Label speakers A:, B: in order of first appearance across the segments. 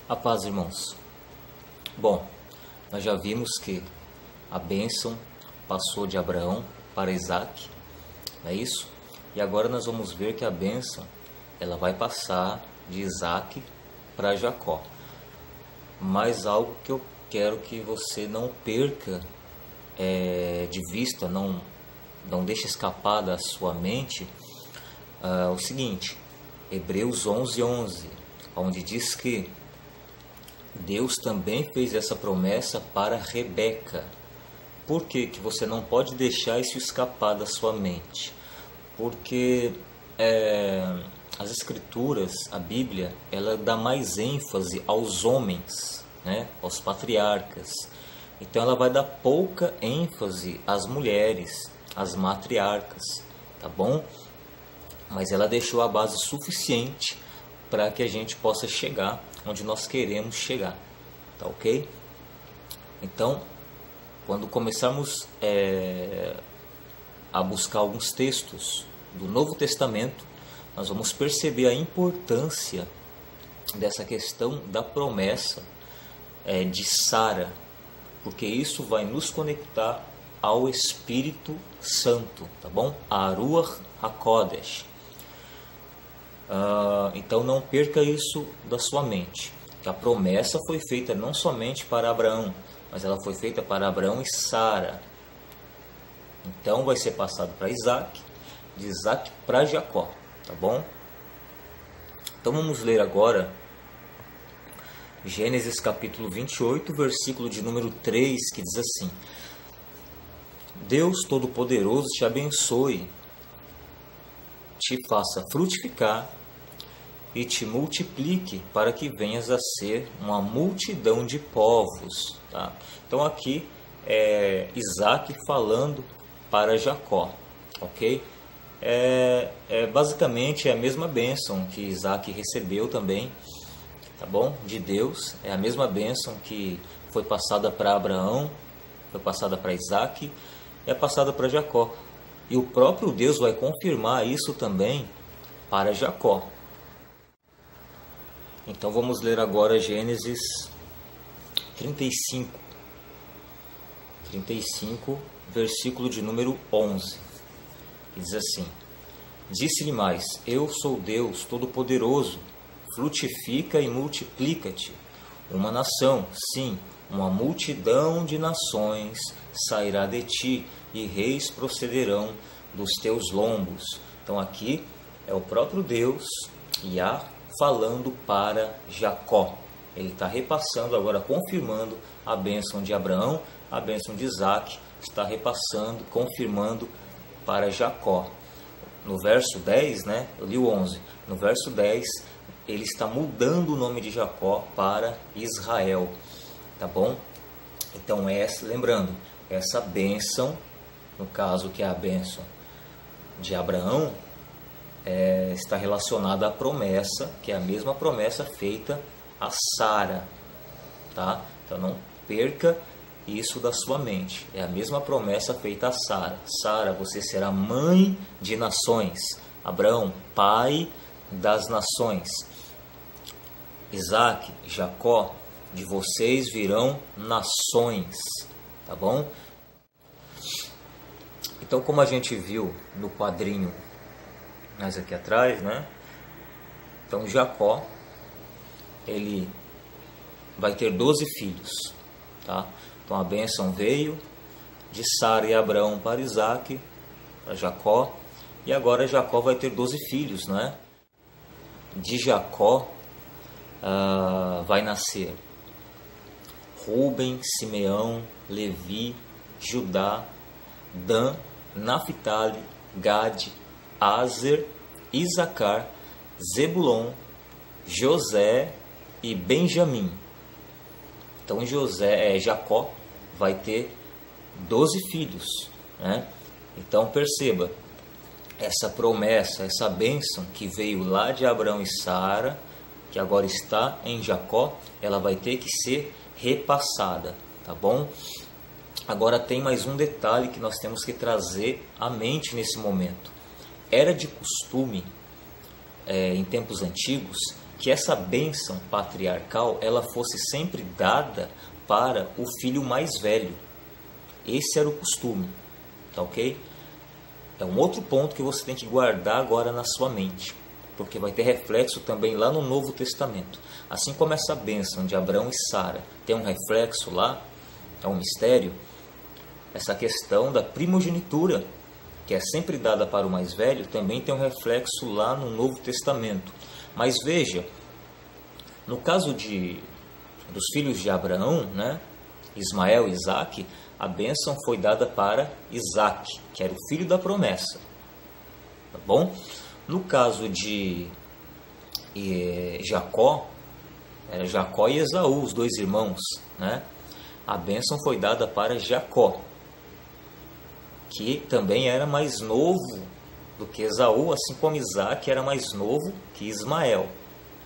A: A paz, irmãos. Bom, nós já vimos que a bênção passou de Abraão para Isaac, não é isso? E agora nós vamos ver que a bênção ela vai passar de Isaac para Jacó. Mas algo que eu quero que você não perca de vista, não deixe escapar da sua mente o seguinte: Hebreus 11:11, onde diz que Deus também fez essa promessa para Rebeca. Por que você não pode deixar isso escapar da sua mente? Porque as escrituras, a Bíblia, ela dá mais ênfase aos homens, né? Aos patriarcas. Então ela vai dar pouca ênfase às mulheres, às matriarcas, tá bom? Mas ela deixou a base suficiente para que a gente possa chegar onde nós queremos chegar, tá ok? Então, quando começarmos a buscar alguns textos do Novo Testamento, nós vamos perceber a importância dessa questão da promessa de Sara, porque isso vai nos conectar ao Espírito Santo, tá bom? A Ruach HaKodesh. Então não perca isso da sua mente, que a promessa foi feita não somente para Abraão, mas ela foi feita para Abraão e Sara. Então vai ser passado para Isaac, de Isaac para Jacó, tá bom? Então vamos ler agora Gênesis capítulo 28, versículo de número 3, que diz assim: Deus Todo-Poderoso te abençoe, te faça frutificar e te multiplique, para que venhas a ser uma multidão de povos. Tá? Então aqui é Isaac falando para Jacó, ok? Basicamente é a mesma bênção que Isaac recebeu também, tá bom? De Deus, é a mesma bênção que foi passada para Abraão, foi passada para Isaac, é passada para Jacó. E o próprio Deus vai confirmar isso também para Jacó. Então vamos ler agora Gênesis 35, versículo de número 11. Que diz assim: Disse-lhe mais: Eu sou Deus Todo-Poderoso, frutifica e multiplica-te. Uma nação, sim, uma multidão de nações sairá de ti, e reis procederão dos teus lombos. Então aqui é o próprio Deus, Yah, falando para Jacó. Ele está repassando agora, confirmando a bênção de Abraão, a bênção de Isaac, está repassando, confirmando para Jacó. No verso 10, né, eu li o 11, no verso 10, ele está mudando o nome de Jacó para Israel, tá bom? Então, lembrando, essa bênção, no caso que é a bênção de Abraão, está relacionada à promessa, que é a mesma promessa feita a Sara, tá? Então não perca isso da sua mente, é a mesma promessa feita a Sara. Sara, você será mãe de nações. Abraão, pai das nações. Isaac, Jacó, de vocês virão nações, tá bom? Então, como a gente viu no quadrinho mais aqui atrás, né? Então Jacó, ele vai ter 12 filhos, tá? Então a bênção veio de Sara e Abraão para Isaac, para Jacó, e agora Jacó vai ter 12 filhos, né? De Jacó vai nascer Ruben, Simeão, Levi, Judá, Dan, Naphtali, Gade, Aser, Isacar, Zebulon, José e Benjamim. Então Jacó vai ter 12 filhos, né? Então perceba, essa promessa, essa bênção que veio lá de Abraão e Sara, que agora está em Jacó, ela vai ter que ser repassada, tá bom? Agora tem mais um detalhe que nós temos que trazer à mente nesse momento. Era de costume, em tempos antigos, que essa bênção patriarcal ela fosse sempre dada para o filho mais velho. Esse era o costume, tá ok? É um outro ponto que você tem que guardar agora na sua mente, porque vai ter reflexo também lá no Novo Testamento. Assim como essa bênção de Abraão e Sara tem um reflexo lá, é um mistério, essa questão da primogenitura, que é sempre dada para o mais velho, também tem um reflexo lá no Novo Testamento. Mas veja, no caso dos filhos de Abraão, né, Ismael e Isaque, a bênção foi dada para Isaque, que era o filho da promessa. Tá bom? No caso de Jacó, era Jacó e Esaú, os dois irmãos, né? A bênção foi dada para Jacó, que também era mais novo do que Esaú, assim como Isaque era mais novo que Ismael,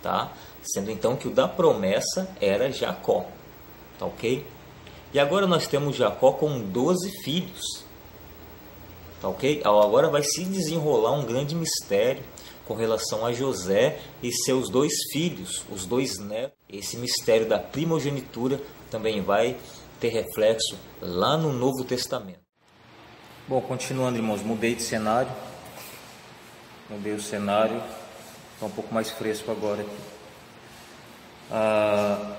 A: tá? Sendo então que o da promessa era Jacó, tá ok? E agora nós temos Jacó com 12 filhos, tá ok? Agora vai se desenrolar um grande mistério com relação a José e seus 2 filhos, os 2 netos. Esse mistério da primogenitura também vai ter reflexo lá no Novo Testamento. Bom, continuando, irmãos, mudei de cenário. Mudei o cenário, está um pouco mais fresco agora aqui.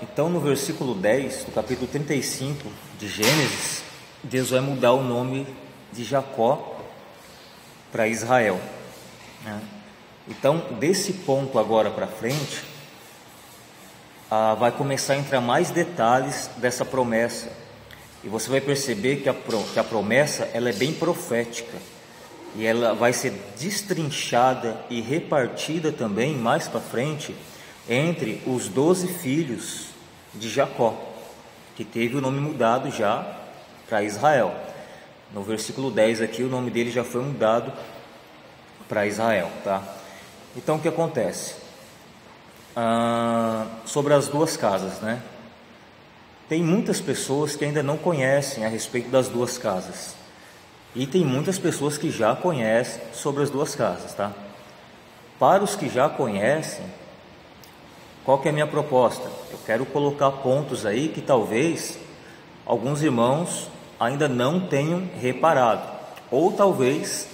A: Então, no versículo 10 do capítulo 35 de Gênesis, Deus vai mudar o nome de Jacó para Israel, né? Então, desse ponto agora para frente, vai começar a entrar mais detalhes dessa promessa. E você vai perceber que a promessa ela é bem profética. E ela vai ser destrinchada e repartida também mais para frente entre os 12 filhos de Jacó, que teve o nome mudado já para Israel. No versículo 10 aqui, o nome dele já foi mudado para Israel, tá? Então, o que acontece? Sobre as 2 casas, né? Tem muitas pessoas que ainda não conhecem a respeito das 2 casas. E tem muitas pessoas que já conhecem sobre as 2 casas, tá? Para os que já conhecem, qual que é a minha proposta? Eu quero colocar pontos aí que talvez alguns irmãos ainda não tenham reparado, ou talvez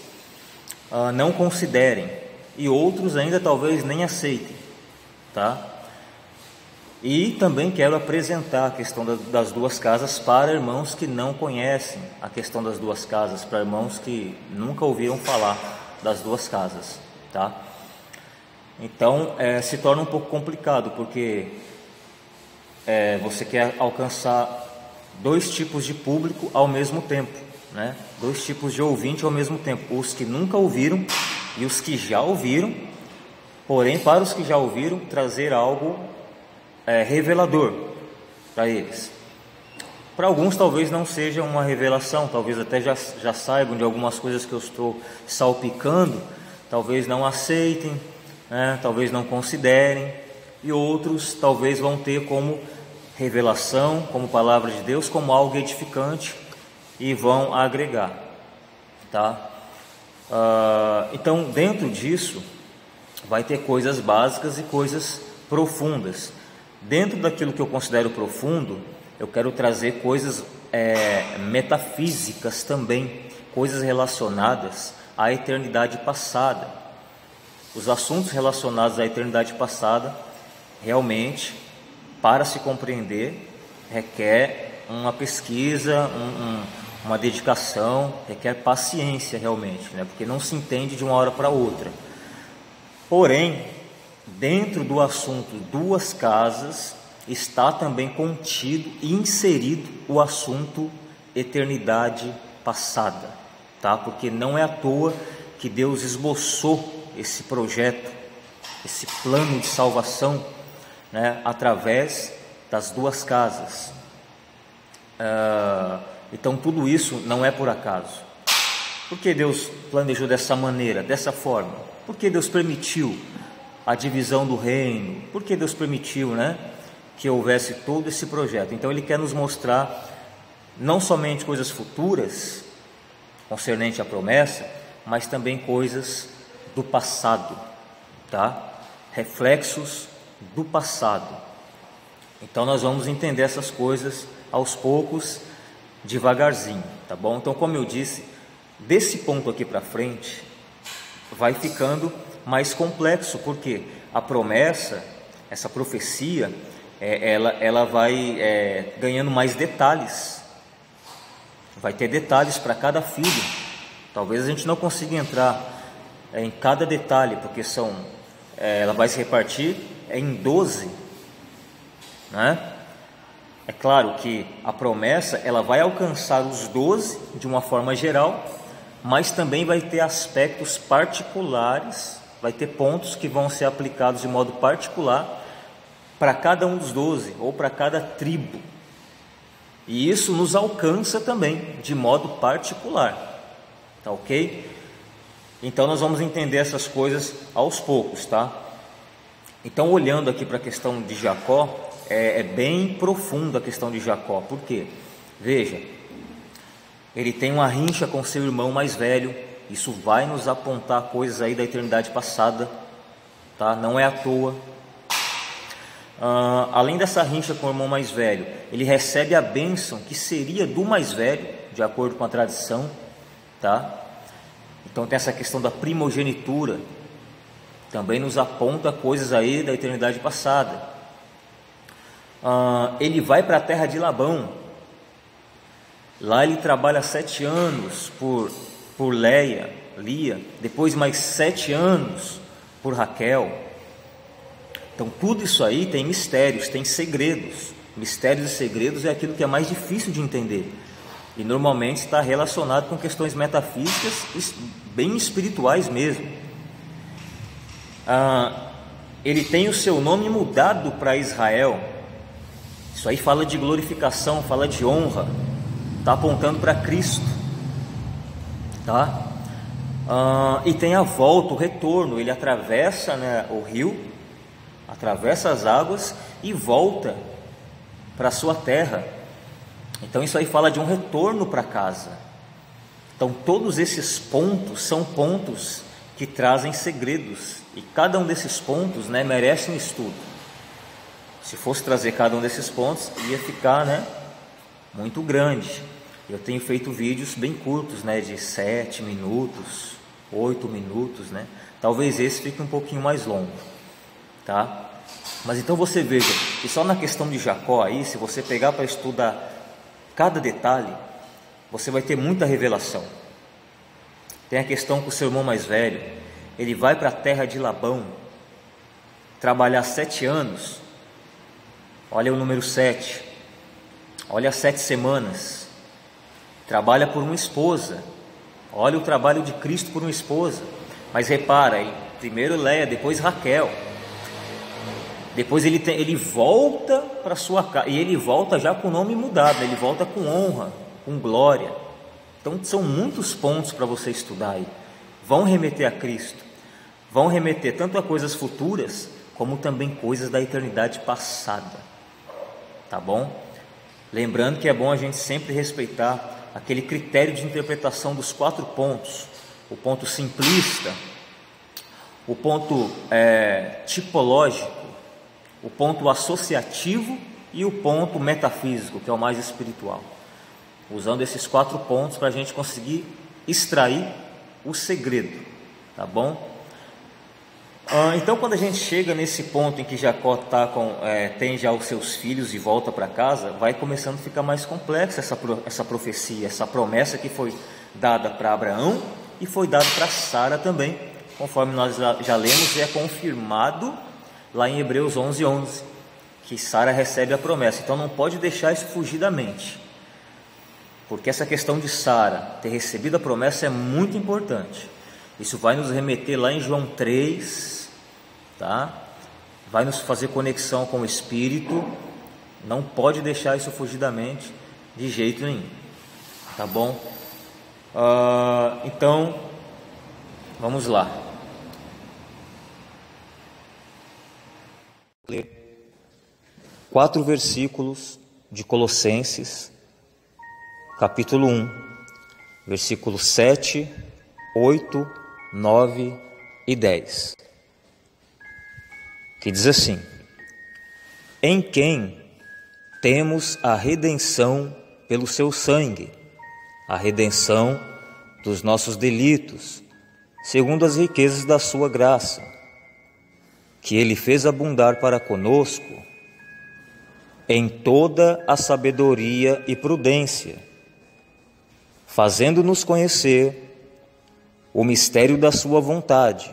A: não considerem, e outros ainda talvez nem aceitem, tá? E também quero apresentar a questão das 2 casas para irmãos que não conhecem a questão das 2 casas, para irmãos que nunca ouviram falar das 2 casas, tá? Então, se torna um pouco complicado, porque você quer alcançar 2 tipos de público ao mesmo tempo, né? 2 tipos de ouvinte ao mesmo tempo, os que nunca ouviram e os que já ouviram, porém, para os que já ouviram, trazer algo revelador para eles. Para alguns talvez não seja uma revelação, talvez até já saibam de algumas coisas que eu estou salpicando, talvez não aceitem, né? Talvez não considerem, e outros talvez vão ter como revelação, como palavra de Deus, como algo edificante e vão agregar, tá? Então, dentro disso vai ter coisas básicas e coisas profundas. Dentro daquilo que eu considero profundo, eu quero trazer coisas metafísicas também, coisas relacionadas à eternidade passada. Os assuntos relacionados à eternidade passada, realmente, para se compreender, requer uma pesquisa, uma dedicação, requer paciência realmente, né? Porque não se entende de uma hora para outra. Porém, dentro do assunto 2 casas, está também contido e inserido o assunto eternidade passada, tá? Porque não é à toa que Deus esboçou esse projeto, esse plano de salvação, né, através das 2 casas. Então tudo isso não é por acaso. Por que Deus planejou dessa maneira, dessa forma? Por que Deus permitiu a divisão do reino? Por que Deus permitiu, né, que houvesse todo esse projeto? Então Ele quer nos mostrar não somente coisas futuras concernente à promessa, mas também coisas do passado, tá? Reflexos do passado. Então nós vamos entender essas coisas aos poucos, devagarzinho, tá bom? Então, como eu disse, desse ponto aqui para frente vai ficando mais complexo, porque a promessa, essa profecia, ela vai ganhando mais detalhes, vai ter detalhes para cada filho. Talvez a gente não consiga entrar em cada detalhe, porque ela vai se repartir em 12, né? É claro que a promessa ela vai alcançar os 12 de uma forma geral, mas também vai ter aspectos particulares, vai ter pontos que vão ser aplicados de modo particular para cada um dos 12 ou para cada tribo. E isso nos alcança também de modo particular, tá ok? Então nós vamos entender essas coisas aos poucos, tá? Então, olhando aqui para a questão de Jacó, é bem profunda a questão de Jacó. Por quê? Veja, ele tem uma rincha com seu irmão mais velho. Isso vai nos apontar coisas aí da eternidade passada, tá? Não é à toa. Além dessa rincha com o irmão mais velho, ele recebe a bênção que seria do mais velho, de acordo com a tradição, tá? Então tem essa questão da primogenitura, também nos aponta coisas aí da eternidade passada. Ele vai para a terra de Labão. Lá ele trabalha 7 anos por Lia, depois mais 7 anos por Raquel. Então tudo isso aí tem mistérios, tem segredos. Mistérios e segredos é aquilo que é mais difícil de entender, e normalmente está relacionado com questões metafísicas bem espirituais mesmo. Ele tem o seu nome mudado para Israel. Isso aí fala de glorificação, fala de honra, está apontando para Cristo, tá? E tem a volta, o retorno. Ele atravessa, né, o rio, atravessa as águas e volta para a sua terra. Então isso aí fala de um retorno para casa. Então todos esses pontos são pontos que trazem segredos, e cada um desses pontos, né, merece um estudo. Se fosse trazer cada um desses pontos, ia ficar, né, muito grande. Eu tenho feito vídeos bem curtos, né, de 7 minutos, 8 minutos, né? Talvez esse fique um pouquinho mais longo, tá? Mas então você veja, e só na questão de Jacó aí, se você pegar para estudar cada detalhe, você vai ter muita revelação. Tem a questão com o seu irmão mais velho. Ele vai para a terra de Labão trabalhar 7 anos. Olha o número 7, olha as 7 semanas, trabalha por uma esposa. Olha o trabalho de Cristo por uma esposa. Mas repara, primeiro Léia, depois Raquel. Depois ele volta para sua casa, e ele volta já com o nome mudado, ele volta com honra, com glória. Então são muitos pontos para você estudar aí. Vão remeter a Cristo, vão remeter tanto a coisas futuras, como também coisas da eternidade passada. Tá bom? Lembrando que é bom a gente sempre respeitar aquele critério de interpretação dos 4 pontos: o ponto simplista, o ponto tipológico, o ponto associativo e o ponto metafísico, que é o mais espiritual. Usando esses 4 pontos para a gente conseguir extrair o segredo, tá bom? Então, quando a gente chega nesse ponto em que Jacó tem já os seus filhos e volta para casa, vai começando a ficar mais complexa essa profecia, essa promessa que foi dada para Abraão e foi dada para Sara também, conforme nós já lemos, e é confirmado lá em Hebreus 11:11, que Sara recebe a promessa. Então não pode deixar isso fugir da mente, porque essa questão de Sara ter recebido a promessa é muito importante. Isso vai nos remeter lá em João 3, tá? Vai nos fazer conexão com o Espírito. Não pode deixar isso fugir da mente de jeito nenhum, tá bom? Então, vamos lá. Ler 4 versículos de Colossenses, capítulo 1, versículos 7, 8, 9 e 10, que diz assim: em quem temos a redenção pelo seu sangue, a redenção dos nossos delitos, segundo as riquezas da sua graça, que ele fez abundar para conosco em toda a sabedoria e prudência, fazendo-nos conhecer o mistério da sua vontade,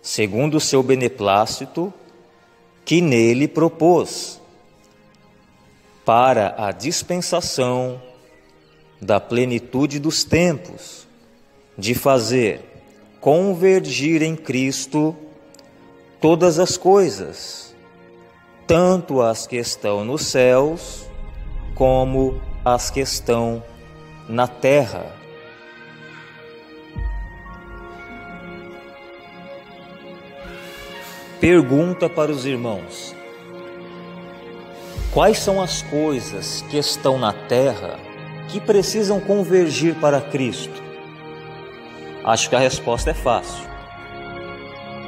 A: segundo o seu beneplácito, que nele propôs, para a dispensação da plenitude dos tempos, de fazer convergir em Cristo todas as coisas, tanto as que estão nos céus, como as que estão na terra. Pergunta para os irmãos: quais são as coisas que estão na terra que precisam convergir para Cristo? Acho que a resposta é fácil.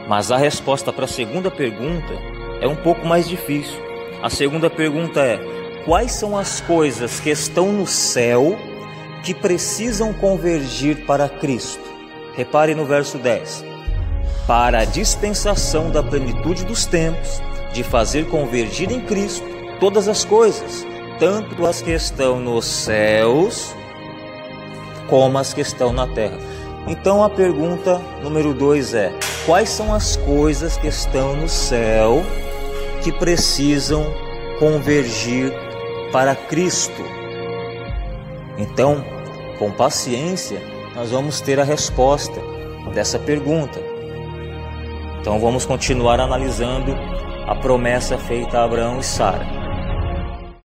A: Mas a resposta para a segunda pergunta é um pouco mais difícil. A segunda pergunta é: quais são as coisas que estão no céu que precisam convergir para Cristo? Repare no verso 10. Para a dispensação da plenitude dos tempos, de fazer convergir em Cristo todas as coisas, tanto as que estão nos céus, como as que estão na terra. Então a pergunta número 2 é: quais são as coisas que estão no céu que precisam convergir para Cristo? Então, com paciência, nós vamos ter a resposta dessa pergunta. Então vamos continuar analisando a promessa feita a Abraão e Sara.